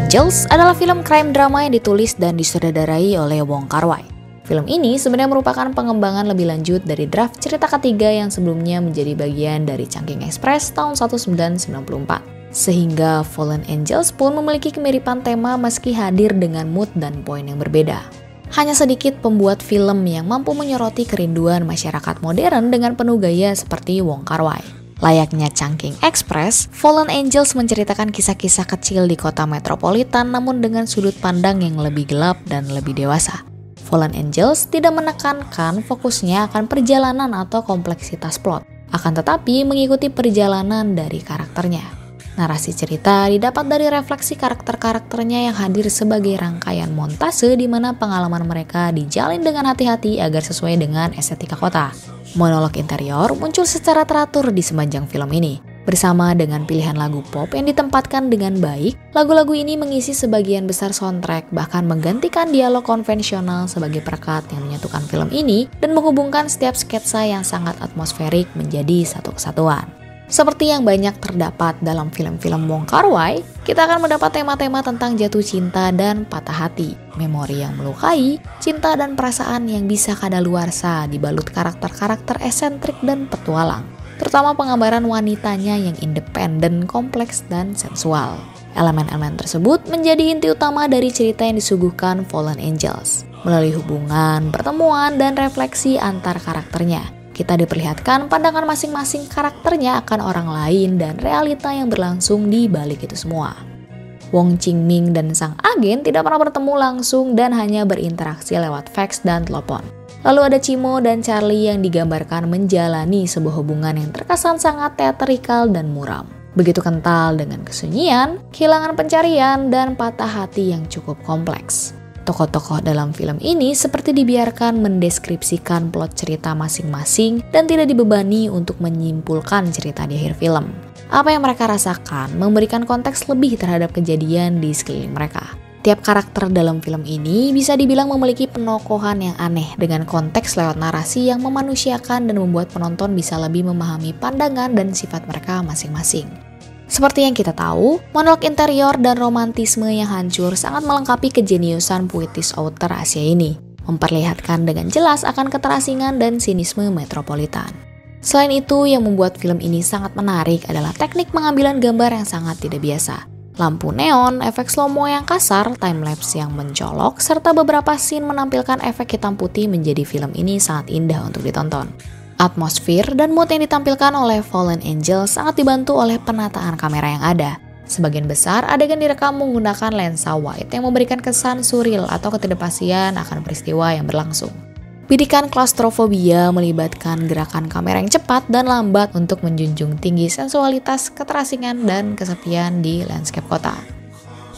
Angels adalah film crime drama yang ditulis dan disutradarai oleh Wong Kar-wai. Film ini sebenarnya merupakan pengembangan lebih lanjut dari draft cerita ketiga yang sebelumnya menjadi bagian dari Chungking Express tahun 1994. Sehingga Fallen Angels pun memiliki kemiripan tema meski hadir dengan mood dan poin yang berbeda. Hanya sedikit pembuat film yang mampu menyoroti kerinduan masyarakat modern dengan penuh gaya seperti Wong Kar-wai. Layaknya Chungking Express, Fallen Angels menceritakan kisah-kisah kecil di kota metropolitan namun dengan sudut pandang yang lebih gelap dan lebih dewasa. Fallen Angels tidak menekankan fokusnya akan perjalanan atau kompleksitas plot, akan tetapi mengikuti perjalanan dari karakternya. Narasi cerita didapat dari refleksi karakter-karakternya yang hadir sebagai rangkaian montase di mana pengalaman mereka dijalin dengan hati-hati agar sesuai dengan estetika kota. Monolog interior muncul secara teratur di sepanjang film ini. Bersama dengan pilihan lagu pop yang ditempatkan dengan baik, lagu-lagu ini mengisi sebagian besar soundtrack, bahkan menggantikan dialog konvensional sebagai perekat yang menyatukan film ini dan menghubungkan setiap sketsa yang sangat atmosferik menjadi satu kesatuan. Seperti yang banyak terdapat dalam film-film Wong Kar-wai, kita akan mendapat tema-tema tentang jatuh cinta dan patah hati, memori yang melukai, cinta dan perasaan yang bisa kadaluarsa dibalut karakter-karakter esentrik dan petualang, terutama penggambaran wanitanya yang independen, kompleks, dan sensual. Elemen-elemen tersebut menjadi inti utama dari cerita yang disuguhkan Fallen Angels. Melalui hubungan, pertemuan, dan refleksi antar karakternya, kita diperlihatkan pandangan masing-masing karakternya akan orang lain dan realita yang berlangsung di balik itu semua. Wong Qingming dan sang agen tidak pernah bertemu langsung dan hanya berinteraksi lewat fax dan telepon. Lalu ada Chimo dan Charlie yang digambarkan menjalani sebuah hubungan yang terkesan sangat teatrikal dan muram. Begitu kental dengan kesunyian, kehilangan pencarian, dan patah hati yang cukup kompleks. Tokoh-tokoh dalam film ini seperti dibiarkan mendeskripsikan plot cerita masing-masing dan tidak dibebani untuk menyimpulkan cerita di akhir film. Apa yang mereka rasakan memberikan konteks lebih terhadap kejadian di sekeliling mereka. Tiap karakter dalam film ini bisa dibilang memiliki penokohan yang aneh dengan konteks lewat narasi yang memanusiakan dan membuat penonton bisa lebih memahami pandangan dan sifat mereka masing-masing. Seperti yang kita tahu, monolog interior dan romantisme yang hancur sangat melengkapi kejeniusan puitis author Asia ini, memperlihatkan dengan jelas akan keterasingan dan sinisme metropolitan. Selain itu, yang membuat film ini sangat menarik adalah teknik pengambilan gambar yang sangat tidak biasa. Lampu neon, efek slow-mo yang kasar, time-lapse yang mencolok, serta beberapa scene menampilkan efek hitam putih menjadi film ini sangat indah untuk ditonton. Atmosfer dan mood yang ditampilkan oleh Fallen Angels sangat dibantu oleh penataan kamera yang ada. Sebagian besar adegan direkam menggunakan lensa wide yang memberikan kesan surreal atau ketidakpastian akan peristiwa yang berlangsung. Bidikan klaustrofobia melibatkan gerakan kamera yang cepat dan lambat untuk menjunjung tinggi sensualitas, keterasingan, dan kesepian di landscape kota.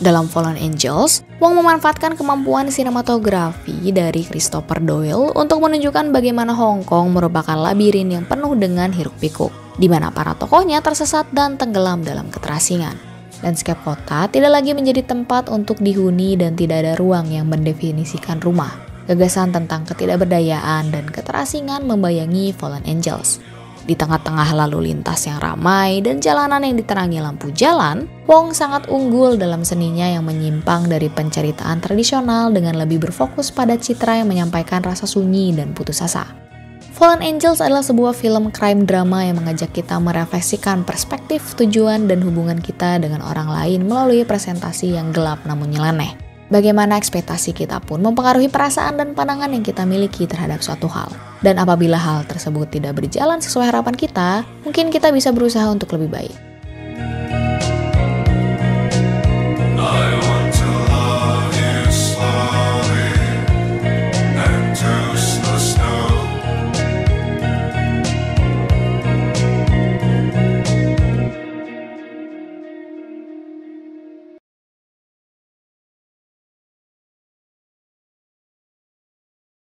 Dalam Fallen Angels, Wong memanfaatkan kemampuan sinematografi dari Christopher Doyle untuk menunjukkan bagaimana Hong Kong merupakan labirin yang penuh dengan hiruk-pikuk, di mana para tokohnya tersesat dan tenggelam dalam keterasingan. Landscape kota tidak lagi menjadi tempat untuk dihuni dan tidak ada ruang yang mendefinisikan rumah. Gagasan tentang ketidakberdayaan dan keterasingan membayangi Fallen Angels. Di tengah-tengah lalu lintas yang ramai dan jalanan yang diterangi lampu jalan, Wong sangat unggul dalam seninya yang menyimpang dari penceritaan tradisional dengan lebih berfokus pada citra yang menyampaikan rasa sunyi dan putus asa. Fallen Angels adalah sebuah film crime drama yang mengajak kita merefleksikan perspektif, tujuan, dan hubungan kita dengan orang lain melalui presentasi yang gelap namun nyeleneh. Bagaimana ekspektasi kita pun mempengaruhi perasaan dan pandangan yang kita miliki terhadap suatu hal. Dan apabila hal tersebut tidak berjalan sesuai harapan kita, mungkin kita bisa berusaha untuk lebih baik.